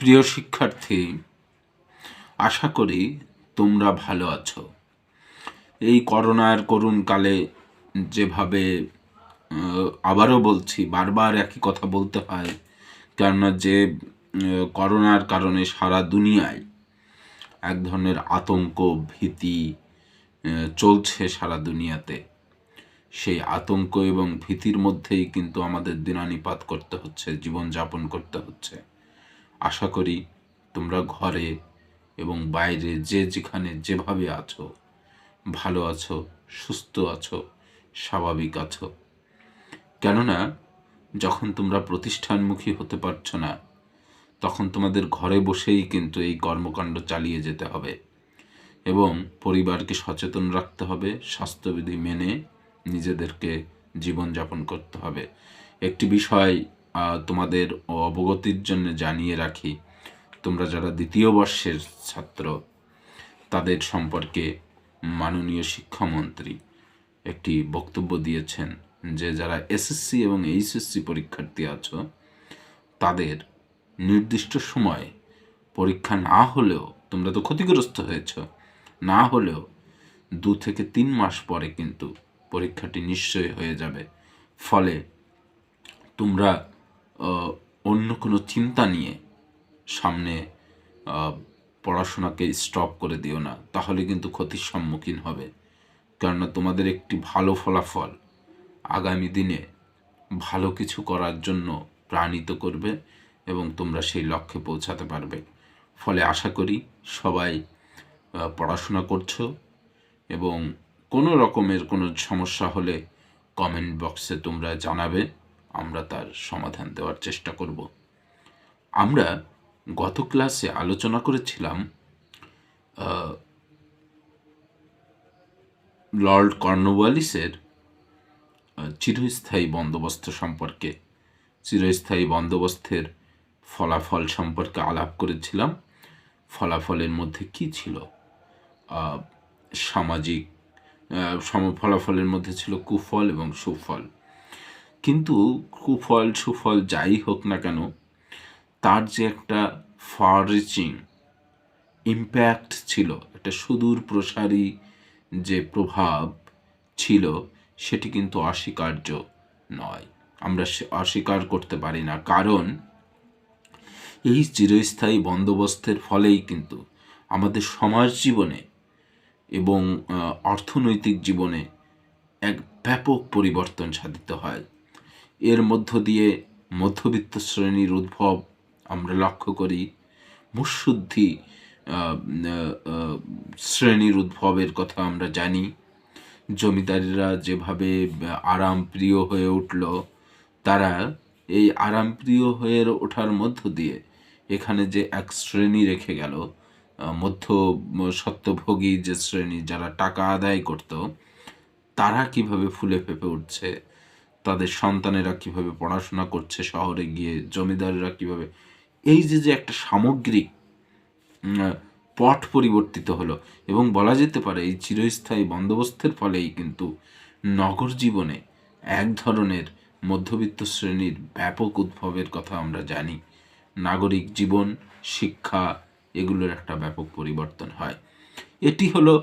প্রিয় শিক্ষার্থী, আশা করি তোমরা ভালো আছো। এই করোনার করুণ কালে যেভাবে আবারও বলছি, বারবার একই কথা বলতে হয়, কেননা যে করোনার কারণে সারা দুনিয়ায় এক ধরনের আতঙ্ক, ভীতি চলছে সারা দুনিয়াতে। সেই আতঙ্ক এবং ভীতির মধ্যেই কিন্তু আমাদের দিনানিপাত করতে হচ্ছে, জীবনযাপন করতে হচ্ছে। আশা করি তোমরা ঘরে এবং বাইরে যে যেখানে যেভাবে আছো ভালো আছো, সুস্থ আছো, স্বাভাবিক আছো। কেননা যখন তোমরা প্রতিষ্ঠানমুখী হতে পারছো না, তখন তোমাদের ঘরে বসেই কিন্তু এই কর্মকাণ্ড চালিয়ে যেতে হবে এবং পরিবারকে সচেতন রাখতে হবে, স্বাস্থ্যবিধি মেনে নিজেদেরকে জীবনযাপন করতে হবে। একটি বিষয় তোমাদের অবগতির জন্য জানিয়ে রাখি, তোমরা যারা দ্বিতীয় বর্ষের ছাত্র, তাদের সম্পর্কে মাননীয় শিক্ষামন্ত্রী একটি বক্তব্য দিয়েছেন যে যারা এসএসসি এবং এইচএসসি পরীক্ষার্থী আছো, তাদের নির্দিষ্ট সময়ে পরীক্ষা না হলেও, তোমরা তো ক্ষতিগ্রস্ত হয়েছ, না হলেও 2 থেকে 3 মাস পরে কিন্তু পরীক্ষাটি নিশ্চয়ই হয়ে যাবে। ফলে তোমরা অন্য কোনো চিন্তা নিয়ে সামনে পড়াশোনাকে স্টপ করে দিও না, তাহলে কিন্তু ক্ষতির সম্মুখীন হবে। কেননা তোমাদের একটি ভালো ফলাফল আগামী দিনে ভালো কিছু করার জন্য প্রাণিত করবে এবং তোমরা সেই লক্ষ্যে পৌঁছাতে পারবে। ফলে আশা করি সবাই পড়াশোনা করছো এবং কোনো রকমের কোনো সমস্যা হলে কমেন্ট বক্সে তোমরা জানাবে, আমরা তার সমাধান দেওয়ার চেষ্টা করব। আমরা গত ক্লাসে আলোচনা করেছিলাম লর্ড কর্নওয়ালিসের চিরস্থায়ী বন্দোবস্ত সম্পর্কে, চিরস্থায়ী বন্দোবস্তের ফলাফল সম্পর্কে আলাপ করেছিলাম। ফলাফলের মধ্যে কি ছিল? সামাজিক ফলাফলের মধ্যে ছিল কুফল এবং সুফল। কিন্তু কুফল সুফল যাই হোক না কেন, তার যে একটা ফার রিচিং ইম্প্যাক্ট ছিল, একটা সুদূর প্রসারী যে প্রভাব ছিল, সেটি কিন্তু অস্বীকার্য নয়। আমরা অস্বীকার করতে পারি না, কারণ এই চিরস্থায়ী বন্দোবস্তের ফলেই কিন্তু আমাদের সমাজ জীবনে এবং অর্থনৈতিক জীবনে এক ব্যাপক পরিবর্তন সাধিত হয়। এর মধ্য দিয়ে মধ্যবিত্ত শ্রেণীর উদ্ভব আমরা লক্ষ্য করি, মুৎসুদ্ধি শ্রেণীর উদ্ভবের কথা আমরা জানি। জমিদারেরা যেভাবে আরামপ্রিয় হয়ে উঠল, তারা এই আরামপ্রিয় হয়ে ওঠার মধ্য দিয়ে এখানে যে এক শ্রেণী রেখে গেল, মধ্য সত্যভোগী যে শ্রেণী, যারা টাকা আদায় করত, তারা কিভাবে ফুলে ফেঁপে উঠছে, তাদের সন্তানেরা কিভাবে পড়াশোনা করছে শহরে গিয়ে, জমিদাররা কিভাবে, এই যে একটা সামগ্রিক পট পরিবর্তিত হলো। এবং বলা যেতে পারে এই চিরস্থায়ী বন্দোবস্তের ফলেই কিন্তু নগর জীবনে এক ধরনের মধ্যবিত্ত শ্রেণীর ব্যাপক উদ্ভবের কথা আমরা জানি। নাগরিক জীবন, শিক্ষা, এগুলোর একটা ব্যাপক পরিবর্তন হয়। এটি হলো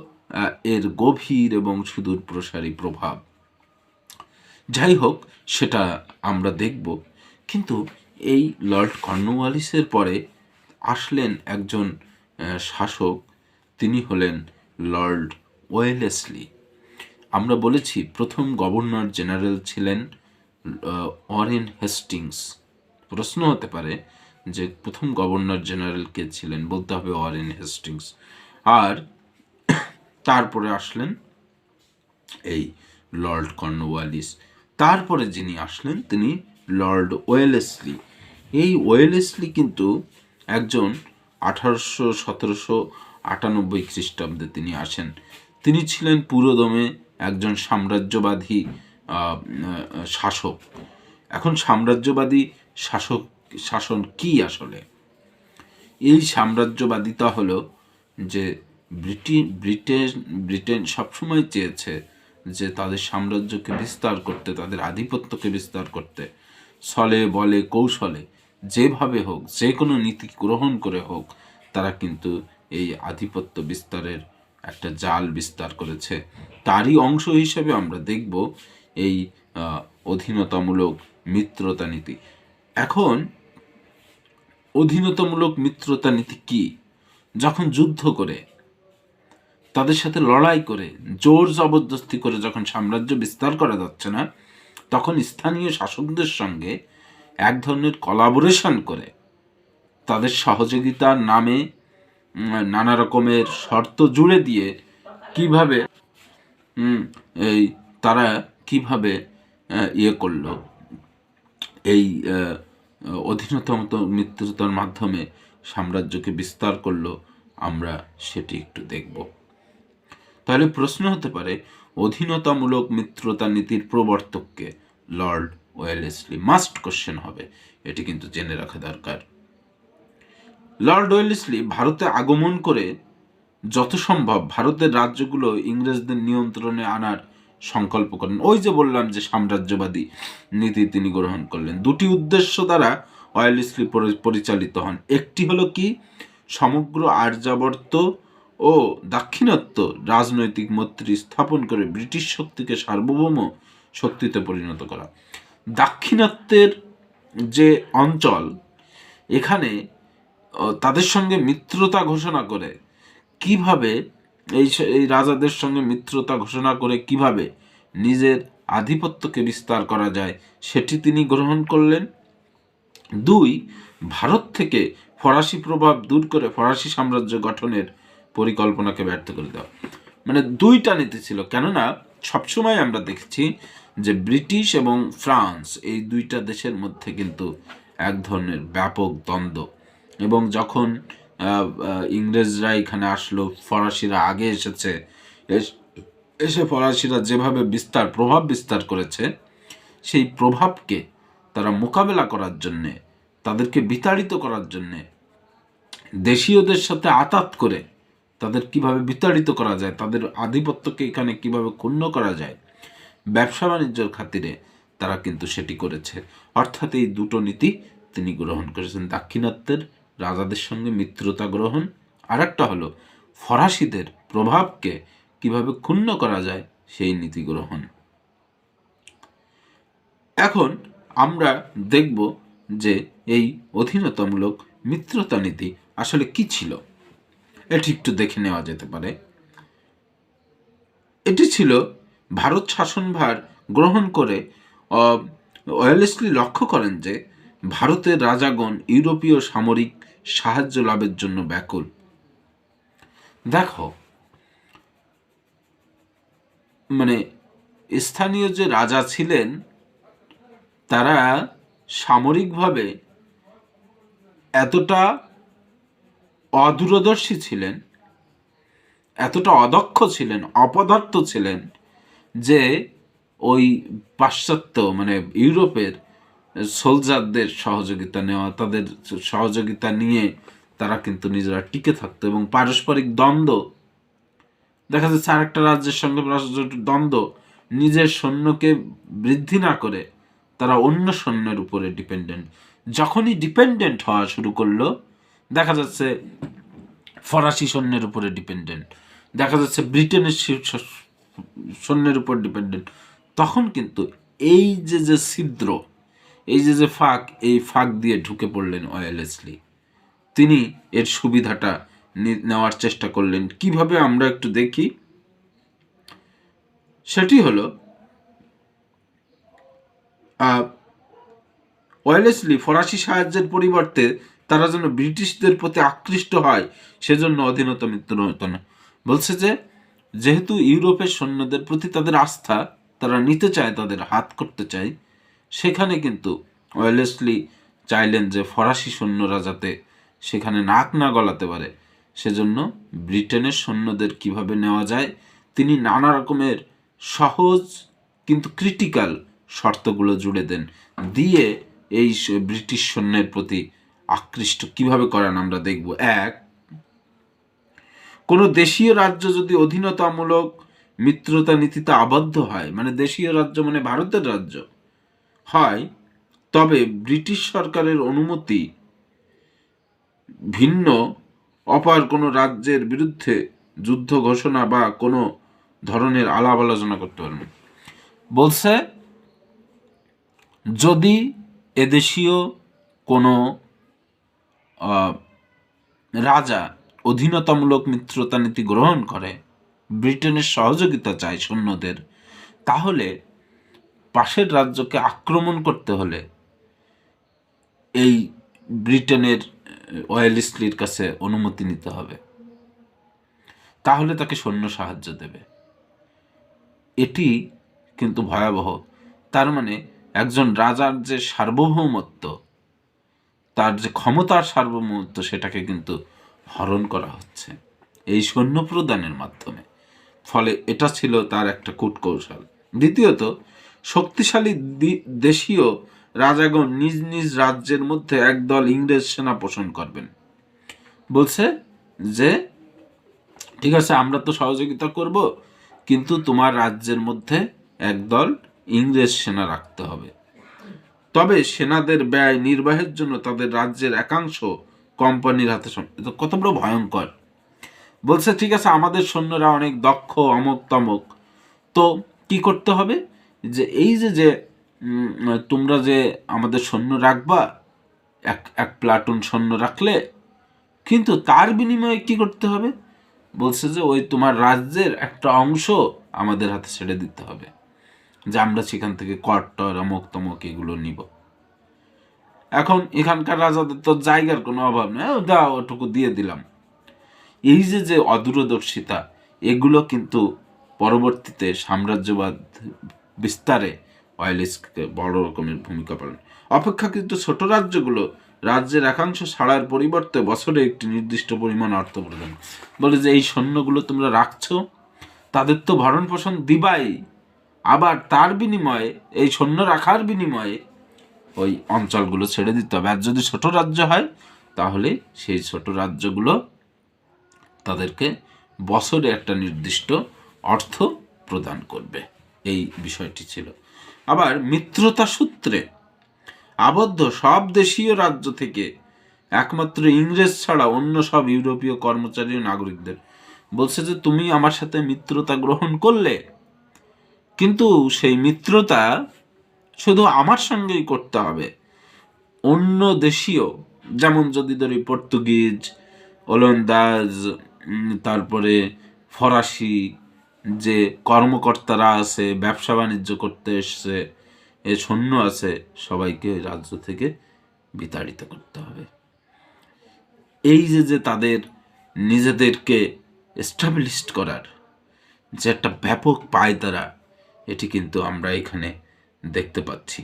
এর গভীর এবং সুদূর প্রসারী প্রভাব। যাই হোক, সেটা আমরা দেখব। কিন্তু এই লর্ড কর্নওয়ালিসের পরে আসলেন একজন শাসক, তিনি হলেন লর্ড ওয়েলেসলি। আমরা বলেছি প্রথম গভর্নর জেনারেল ছিলেন ওয়ারেন হেস্টিংস। প্রশ্ন হতে পারে যে প্রথম গভর্নর জেনারেল কে ছিলেন, বলতে হবে ওয়ারেন হেস্টিংস। আর তারপরে আসলেন এই লর্ড কর্নওয়ালিস। তারপরে যিনি আসলেন তিনি লর্ড ওয়েলেসলি। এই ওয়েলেসলি কিন্তু একজন 1798 খ্রিস্টাব্দে তিনি আসেন। তিনি ছিলেন পুরোদমে একজন সাম্রাজ্যবাদী শাসক। এখন সাম্রাজ্যবাদী শাসন কি আসলে? এই সাম্রাজ্যবাদিতা হলো যে ব্রিটেন সবসময় চেয়েছে যে তাদের সাম্রাজ্যকে বিস্তার করতে, তাদের আধিপত্যকে বিস্তার করতে, ছলে বলে কৌশলে যেভাবে হোক, যে কোনো নীতি গ্রহণ করে হোক, তারা কিন্তু এই আধিপত্য বিস্তারের একটা জাল বিস্তার করেছে। তারই অংশ হিসেবে আমরা দেখব এই অধীনতামূলক মিত্রতা নীতি। এখন অধীনতামূলক মিত্রতা নীতি কি? যখন যুদ্ধ করে, তাদের সাথে লড়াই করে, জোর জবরদস্তি করে যখন সাম্রাজ্য বিস্তার করা যাচ্ছে না, তখন স্থানীয় শাসকদের সঙ্গে এক ধরনের কোলাবোরেশন করে তাদের সহযোগিতার নামে নানা রকমের শর্ত জুড়ে দিয়ে কিভাবে এই তারা কিভাবে ইয়ে করলো, এই অধীনতামূলক মিত্রতার মাধ্যমে সাম্রাজ্যকে বিস্তার করলো, আমরা সেটি একটু দেখব। তাহলে প্রশ্ন হতে পারে, অধীনতামূলক মিত্রতা নীতির প্রবর্তককে লর্ড ওয়েলেসলি। মাস্ট কোশ্চেন হবে, এটি কিন্তু জেনে রাখা দরকার। লর্ড ওয়েলেসলি ভারতে আগমন করে যত সম্ভব ভারতের রাজ্যগুলো ইংরেজদের নিয়ন্ত্রণে আনার সংকল্প করেন। ওই যে বললাম যে সাম্রাজ্যবাদী নীতি তিনি গ্রহণ করলেন। দুটি উদ্দেশ্য দ্বারা ওয়েলেসলি পরিচালিত হন। একটি হলো কি, সমগ্র আর্যাবর্ত ও দাক্ষিণাত্য রাজনৈতিক মৈত্রী স্থাপন করে ব্রিটিশ শক্তিকে সার্বভৌম শক্তিতে পরিণত করা। দাক্ষিণাত্যের যে অঞ্চল, এখানে তাদের সঙ্গে মিত্রতা ঘোষণা করে কিভাবে এই রাজাদের সঙ্গে মিত্রতা ঘোষণা করে কিভাবে নিজের আধিপত্যকে বিস্তার করা যায় সেটি তিনি গ্রহণ করলেন। দুই, ভারত থেকে ফরাসি প্রভাব দূর করে ফরাসি সাম্রাজ্য গঠনের পরিকল্পনাকে ব্যর্থ করে দেওয়া। মানে দুইটা নীতি ছিল, কেননা সবসময় আমরা দেখেছি যে ব্রিটিশ এবং ফ্রান্স এই দুইটা দেশের মধ্যে কিন্তু এক ধরনের ব্যাপক দ্বন্দ্ব। এবং যখন ইংরেজরা এখানে আসলো, ফরাসিরা আগে এসেছে, এসে ফরাসিরা যেভাবে প্রভাব বিস্তার করেছে, সেই প্রভাবকে তারা মোকাবেলা করার জন্যে, তাদেরকে বিতাড়িত করার জন্যে দেশীয়দের সাথে আতাত করে তাদের কিভাবে বিতাড়িত করা যায়, তাদের আধিপত্যকে এখানে কিভাবে ক্ষুণ্ণ করা যায়, ব্যবসা বাণিজ্যের খাতিরে তারা কিন্তু সেটি করেছে। অর্থাৎ এই দুটো নীতি তিনি গ্রহণ করেছেন, দাক্ষিণাত্যের রাজাদের সঙ্গে মিত্রতা গ্রহণ, আর একটা হলো ফরাসিদের প্রভাবকে কিভাবে ক্ষুণ্ণ করা যায় সেই নীতি গ্রহণ। এখন আমরা দেখব যে এই অধীনতামূলক মিত্রতা নীতি আসলে কি ছিল, এটি একটু দেখে নেওয়া যেতে পারে। এটি ছিল ভারত শাসনভার গ্রহণ করে ওয়েলেসলি লক্ষ্য করেন যে ভারতের রাজাগণ ইউরোপীয় সামরিক সাহায্য লাভের জন্য ব্যাকুল। দেখো, মানে স্থানীয় যে রাজা ছিলেন তারা সামরিকভাবে এতটা অদূরদর্শী ছিলেন, এতটা অদক্ষ ছিলেন, অপদার্থ ছিলেন যে ওই পাশ্চাত্য মানে ইউরোপের সোলজারদের সহযোগিতা নেওয়া, তাদের সহযোগিতা নিয়ে তারা কিন্তু নিজেরা টিকে থাকতো। এবং পারস্পরিক দ্বন্দ্ব দেখা যাচ্ছে, আরেকটা রাজ্যের সঙ্গে দ্বন্দ্ব, নিজের সৈন্যকে বৃদ্ধি না করে তারা অন্য সৈন্যের উপরে ডিপেন্ডেন্ট। যখনই ডিপেন্ডেন্ট হওয়া শুরু করলো, দেখা যাচ্ছে ফরাসি সৈন্যের উপরে ডিপেন্ডেন্ট, দেখা যাচ্ছে ব্রিটেনের সৈন্যের উপর ডিপেন্ডেন্ট, তখন কিন্তু এই যে ছিদ্র, এই যে ফাঁক, এই ফাঁক দিয়ে ঢুকে পড়লেন ওয়েলেসলি। তিনি এর সুবিধাটা নেওয়ার চেষ্টা করলেন। কিভাবে আমরা একটু দেখি। সেটি হলো, ওয়েলেসলি ফরাসি সাহায্যের পরিবর্তে তারা যেন ব্রিটিশদের প্রতি আকৃষ্ট হয় সেজন্য অধীনতা মিত্রতা বলছে যে যেহেতু ইউরোপের সৈন্যদের প্রতি তাদের আস্থা, তারা নিতে চায়, তাদের হাত করতে চায়, সেখানে কিন্তু ওয়েলেসলি চাইলেন যে ফরাসি সৈন্যরা যাতে সেখানে নাক না গলাতে পারে, সেজন্য ব্রিটেনের সৈন্যদের কিভাবে নেওয়া যায় তিনি নানা রকমের সহজ কিন্তু ক্রিটিক্যাল শর্তগুলো জুড়ে দেন, দিয়ে এই ব্রিটিশ সৈন্যের প্রতি আকৃষ্ট কিভাবে করান আমরা দেখব। এক, কোনো দেশীয় রাজ্য যদি অধীনতামূলক মিত্রতা নীতিতে আবদ্ধ হয়, মানে দেশীয় রাজ্য মানে ভারতের রাজ্য হয়, তবে ব্রিটিশ সরকারের অনুমতি ভিন্ন অপর কোনো রাজ্যের বিরুদ্ধে যুদ্ধ ঘোষণা বা কোনো ধরনের আলাপ আলোচনা করতে পারবেন। বলছে যদি এদেশীয় কোনো রাজা অধীনতামূলক মিত্রতা নীতি গ্রহণ করে, ব্রিটেনের সহযোগিতা চায় সৈন্যদের, তাহলে পাশের রাজ্যকে আক্রমণ করতে হলে এই ব্রিটেনের ওয়েলেসলির কাছে অনুমতি নিতে হবে, তাহলে তাকে সৈন্য সাহায্য দেবে। এটি কিন্তু ভয়াবহ। তার মানে একজন রাজার যে সার্বভৌমত্ব, তার যে ক্ষমতার সার্বভৌমত্ব, সেটাকে কিন্তু হরণ করা হচ্ছে এই সৈন্য প্রদানের মাধ্যমে। ফলে এটা ছিল তার একটা কূটকৌশল। দ্বিতীয়ত, শক্তিশালী দেশীয় রাজাগণ নিজ নিজ রাজ্যের মধ্যে একদল ইংরেজ সেনা পোষণ করবেন। বলছে যে ঠিক আছে, আমরা তো সহযোগিতা করব, কিন্তু তোমার রাজ্যের মধ্যে একদল ইংরেজ সেনা রাখতে হবে। তবে সেনাদের ব্যয় নির্বাহের জন্য তাদের রাজ্যের একাংশ কোম্পানির হাতে। কত বড় ভয়ঙ্কর! বলছে ঠিক আছে, আমাদের সৈন্যরা অনেক দক্ষ, অমক তমক, তো কি করতে হবে, যে এই যে তোমরা যে আমাদের সৈন্য রাখবা, এক প্লাটুন সৈন্য রাখলে, কিন্তু তার বিনিময়ে কি করতে হবে, বলছে যে ওই তোমার রাজ্যের একটা অংশ আমাদের হাতে ছেড়ে দিতে হবে, যে আমরা সেখান থেকে কট্টর অমক তমক এগুলো নিব। এখন এখানকার রাজাদের তো জায়গার কোনো অভাব নেই, দাও ওটুকু দিয়ে দিলাম। এই যে অদূরদর্শিতা, এগুলো কিন্তু পরবর্তীতে সাম্রাজ্যবাদ বিস্তারে ওয়ালেসকে বড় রকমের ভূমিকা পালন। অপেক্ষাকৃত ছোট রাজ্যগুলো রাজ্যের একাংশ ছাড়ার পরিবর্তে বছরে একটি নির্দিষ্ট পরিমাণ অর্থ প্রদান বলে, যে এই সৈন্যগুলো তোমরা রাখছো, তাদের তো ভরণ পোষণ দিবাই, আবার তার বিনিময়ে, এই সৈন্য রাখার বিনিময়ে ওই অঞ্চলগুলো ছেড়ে দিতে হবে। আর যদি ছোট রাজ্য হয়, তাহলে সেই ছোট রাজ্যগুলো তাদেরকে বছরে একটা নির্দিষ্ট অর্থ প্রদান করবে। এই বিষয়টি ছিল। আবার মিত্রতা সূত্রে আবদ্ধ সব দেশীয় রাজ্য থেকে একমাত্র ইংরেজ ছাড়া অন্য সব ইউরোপীয় কর্মচারী ও নাগরিকদের বলছে যে তুমি আমার সাথে মিত্রতা গ্রহণ করলে, কিন্তু সেই মিত্রতা শুধু আমার সঙ্গেই করতে হবে। অন্য দেশীয়, যেমন যদি ধরি পর্তুগিজ, ওলন্দাজ, তারপরে ফরাসি যে কর্মকর্তারা আছে, ব্যবসা বাণিজ্য করতে এসছে, এ সৈন্য আছে, সবাইকে রাজ্য থেকে বিতাড়িত করতে হবে। এই যে তাদের নিজেদেরকে এস্টাবলিশড করার যে একটা ব্যাপক পায়তারা, এটি কিন্তু আমরা এখানে দেখতে পাচ্ছি।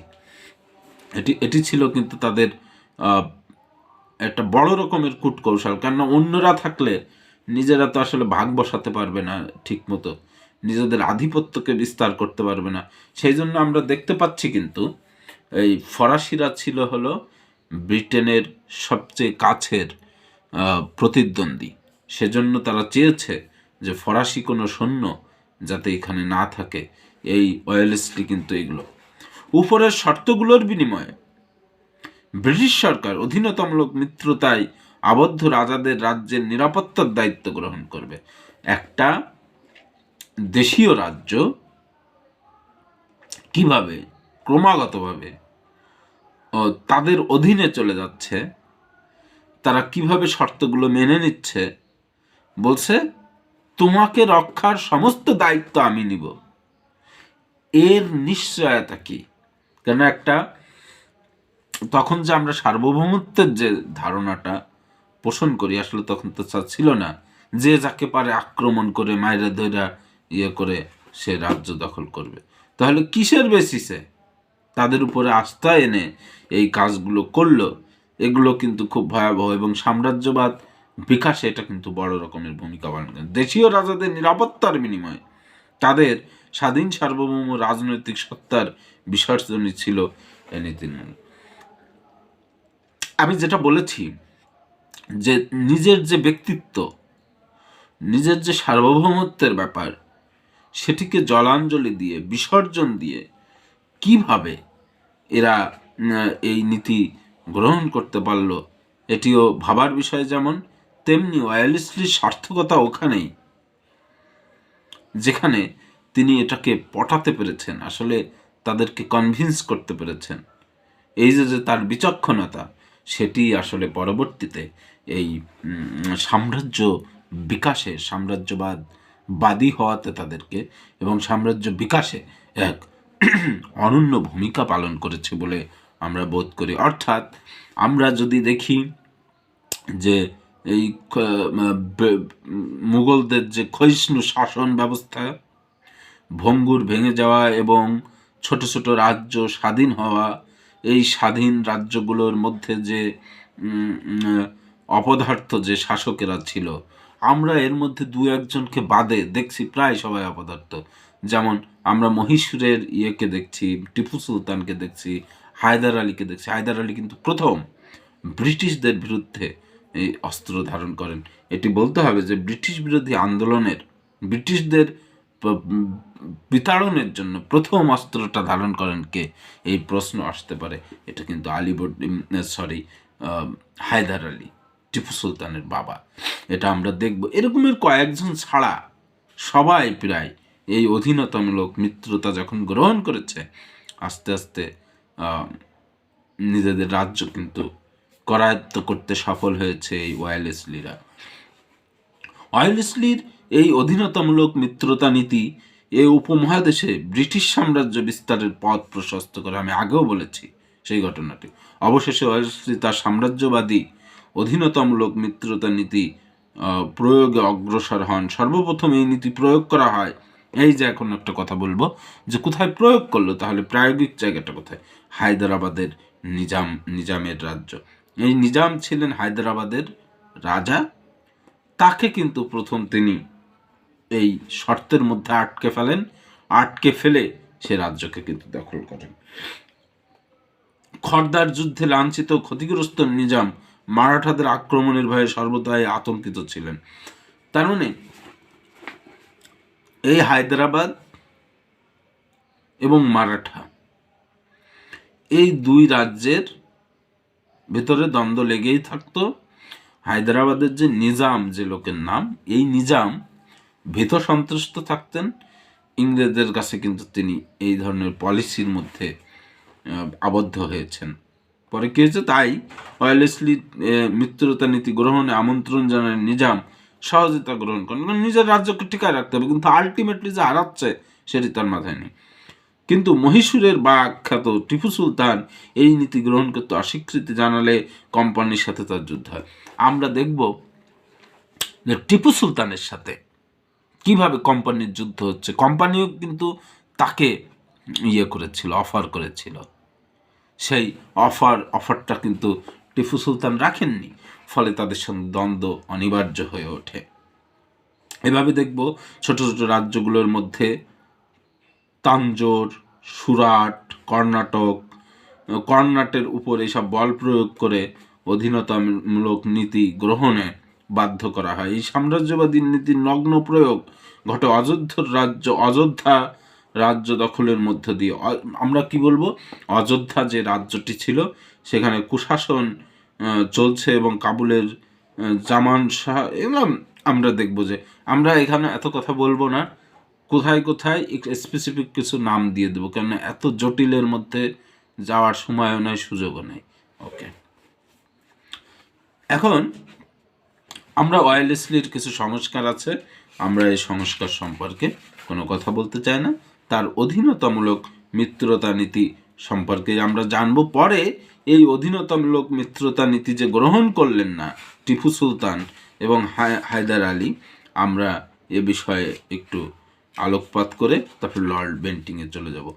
এটি ছিল কিন্তু তাদের একটা বড় রকমের কূটকৌশল। কেননা অন্যরা থাকলে নিজেরা তো আসলে ভাগ বসাতে পারবে না ঠিক মতো, নিজেদের আধিপত্যকে বিস্তার করতে পারবে না। সেই জন্য আমরা দেখতে পাচ্ছি কিন্তু এই ফরাসিরা ছিল হলো ব্রিটেনের সবচেয়ে কাছের প্রতিদ্বন্দ্বী। সেজন্য তারা চেয়েছে যে ফরাসি কোনো সৈন্য যাতে এখানে না থাকে। এই ওয়েলেসলি কিন্তু এগুলো উপরের শর্তগুলোর বিনিময়ে ব্রিটিশ সরকার অধীনতামূলক মিত্রতায় আবদ্ধ রাজাদের রাজ্যের নিরাপত্তার দায়িত্ব গ্রহণ করবে। একটা দেশীয় রাজ্য কিভাবে ক্রমাগতভাবে তাদের অধীনে চলে যাচ্ছে, তারা কিভাবে শর্তগুলো মেনে নিচ্ছে, বলছে তোমাকে রক্ষার সমস্ত দায়িত্ব আমি নিব। এর নিশ্চয়তা কি? কেন একটা তখন যে আমরা সার্বভৌমত্বের যে ধারণাটা পোষণ করি, আসলে তখন তো ছিল না যে যাকে পারে আক্রমণ করে মায়েরা ধৈরা করে সে রাজ্য দখল করবে। তাহলে কিসের বেসিসে তাদের উপরে আস্থা এনে এই কাজগুলো করলো? এগুলো কিন্তু খুব ভয়াবহ, এবং সাম্রাজ্যবাদ বিকাশে এটা কিন্তু বড় রকমের ভূমিকা পালন করে। দেশীয় রাজাদের নিরাপত্তার বিনিময়ে তাদের স্বাধীন সার্বভৌম রাজনৈতিক সত্তার বিসর্জনই ছিল এই নীতির মূল। আমি যেটা বলেছি যে নিজের যে ব্যক্তিত্ব, নিজের যে সার্বভৌমত্বের ব্যাপার, সেটিকে জলাঞ্জলি দিয়ে, বিসর্জন দিয়ে কিভাবে এরা এই নীতি গ্রহণ করতে পারলো, এটিও ভাবার বিষয়। যেমন তেমনি ওয়ালেসলির সার্থকতা ওখানেই, যেখানে তিনি এটাকে পটাতে পেরেছেন, আসলে তাদেরকে কনভিন্স করতে পেরেছেন। এই যে তার বিচক্ষণতা, সেটি আসলে পরবর্তীতে এই সাম্রাজ্য বিকাশে, সাম্রাজ্যবাদী হওয়াতে তাদেরকে এবং সাম্রাজ্য বিকাশে এক অনন্য ভূমিকা পালন করেছে বলে আমরা বোধ করি। অর্থাৎ আমরা যদি দেখি যে এই মুঘলদের যে ক্ষয়িষ্ণু শাসন ব্যবস্থা, ভঙ্গুর ভেঙে যাওয়া এবং ছোট ছোট রাজ্য স্বাধীন হওয়া, এই স্বাধীন রাজ্যগুলোর মধ্যে যে অপদার্থ যে শাসকেরা ছিল, আমরা এর মধ্যে দু একজনকে বাদে দেখছি প্রায় সবাই অপদার্থ। যেমন আমরা মহীশূরের ইয়েকে দেখছি, টিপু সুলতানকে দেখছি, হায়দার আলীকে দেখছি। হায়দার আলী কিন্তু প্রথম ব্রিটিশদের বিরুদ্ধে এই অস্ত্র ধারণ করেন। এটি বলতে হবে যে ব্রিটিশ বিরোধী আন্দোলনের, ব্রিটিশদের বিতাড়নের জন্য প্রথম অস্ত্রটা ধারণ করেন কে, এই প্রশ্ন আসতে পারে। এটা কিন্তু হায়দার আলী, টিপু সুলতানের বাবা। এটা আমরা দেখব। এরকমের কয়েকজন ছাড়া সবাই প্রায় এই অধীনতামূলক মিত্রতা যখন গ্রহণ করেছে, আস্তে আস্তে নিজেদের রাজ্য কিন্তু করায়ত্ত করতে সফল হয়েছে এই ওয়ালেসলিরা। ওয়ালেসলির এই অধীনতামূলক মিত্রতা নীতি এই উপমহাদেশে ব্রিটিশ সাম্রাজ্য বিস্তারের পথ প্রশস্ত করে। আমি আগেও বলেছি সেই ঘটনাটি। অবশেষে ওয়ালেসলি তার সাম্রাজ্যবাদী অধীনতামূলক মিত্রতা নীতি প্রয়োগে অগ্রসর হন। সর্বপ্রথম এই নীতি প্রয়োগ করা হয়, এই যে এখন একটা কথা বলবো যে কোথায় প্রয়োগ করলো, তাহলে প্রায়োগিক জায়গাটা কোথায়? হায়দ্রাবাদের নিজামের রাজ্য। এই নিজাম ছিলেন হায়দ্রাবাদের রাজা। তাকে কিন্তু প্রথম তিনি এই শর্তের মধ্যে আটকে ফেলেন, আটকে ফেলে সে রাজ্যকে কিন্তু দখল করেন। খর্দার যুদ্ধে লাঞ্ছিত ক্ষতিগ্রস্ত নিজাম মারাঠাদের আক্রমণের ভয়ে সর্বদাই আতঙ্কিত ছিলেন। তার মানে এই হায়দ্রাবাদ এবং মারাঠা, এই দুই রাজ্যের ভেতরে দ্বন্দ্ব লেগেই থাকতো। হায়দ্রাবাদের যে নিজাম, যে লোকের নাম, এই নিজাম ভীত সন্ত্রস্ত থাকতেন ইংরেজদের কাছে, কিন্তু তিনি এই ধরনের পলিসির মধ্যে আবদ্ধ হয়েছেন। পরে কী হয়েছে, তাই ওয়ালেসলি মিত্রতা নীতি গ্রহণে আমন্ত্রণ জানান নিজাম সহজে তা গ্রহণ করেন। কারণ নিজের রাজ্যকে টিকায় রাখতে হবে, কিন্তু আলটিমেটলি যে হারাচ্ছে সেটি তার মাথায় নেই। কিন্তু মহীশূরের খ্যাত টিপু সুলতান এই নীতি গ্রহণ করতে অস্বীকৃতি জানালে কোম্পানির সাথে তার যুদ্ধ হয়। আমরা দেখব যে টিপু সুলতানের সাথে কিভাবে কোম্পানির যুদ্ধ হচ্ছে। কোম্পানিও কিন্তু তাকে করেছিল, অফার করেছিল। সেই অফারটা কিন্তু টিপু সুলতান রাখেননি, ফলে তাদের সঙ্গে দ্বন্দ্ব অনিবার্য হয়ে ওঠে। এভাবে দেখব ছোট ছোট রাজ্যগুলোর মধ্যে তাঞ্জোর, সুরাট, কর্ণাটের উপর এইসব বল প্রয়োগ করে অধীনতামূলক নীতি গ্রহণে বাধ্য করা হয়। এই সাম্রাজ্যবাদী নীতির নগ্ন প্রয়োগ ঘটে অযোধ্যা রাজ্য দখলের মধ্য দিয়ে। আমরা কি বলবো, অযোধ্যা যে রাজ্যটি ছিল সেখানে কুশাসন চলছে এবং কাবুলের জামান শাহ, এগুলো আমরা দেখব। যে আমরা এখানে এত কথা বলবো না, কোথায় কোথায় স্পেসিফিক কিছু নাম দিয়ে দেবো, কেননা এত জটিলের মধ্যে যাওয়ার সময়ও নেই, সুযোগও নেই। ওকে, এখন আমরা ওয়ালেসলির কিছু সংস্কার আছে, আমরা এই সংস্কার সম্পর্কে কোনো কথা বলতে চাই না। তার অধীনতামূলক মিত্রতা নীতি সম্পর্কে আমরা জানব পরে। এই অধীনতামূলক মিত্রতা নীতি যে গ্রহণ করলেন না টিপু সুলতান এবং হায়দার আলী, আমরা এ বিষয়ে একটু আলোকপাত করে তারপর লর্ড বেন্টিংয়ে চলে যাব।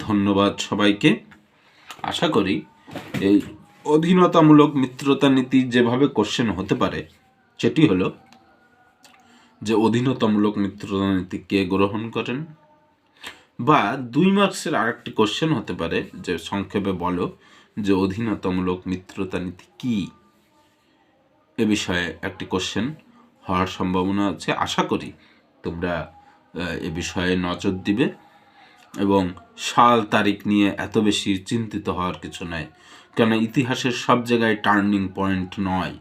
ধন্যবাদ সবাইকে। আশা করি এই অধীনতামূলক মিত্রতা নীতি যেভাবে কোশ্চেন হতে পারে, সেটি হলো যে অধীনতামূলক মিত্রতা নীতি কে গ্রহণ করেন, বা 2 মার্কসের আরেকটি কোশ্চেন হতে পারে যে সংক্ষেপে বলো যে অধীনতামূলক মিত্রতা নীতি কি, এ বিষয়ে একটি কোশ্চেন হওয়ার সম্ভাবনা আছে। আশা করি তোমরা এ বিষয়ে নজর দিবে এবং সাল তারিখ নিয়ে এত বেশি চিন্তিত হওয়ার কিছু নাই, কেন ইতিহাসের সব জায়গায় টার্নিং পয়েন্ট নয়।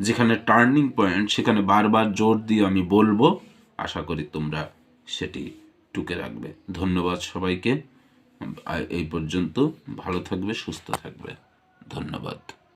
যেখানে টার্নিং পয়েন্ট সেখানে বারবার জোর দিয়ে আমি বলবো, আশা করি তোমরা সেটি টুকে রাখবে। ধন্যবাদ সবাইকে। এই পর্যন্ত ভালো থাকবে, সুস্থ থাকবে। ধন্যবাদ।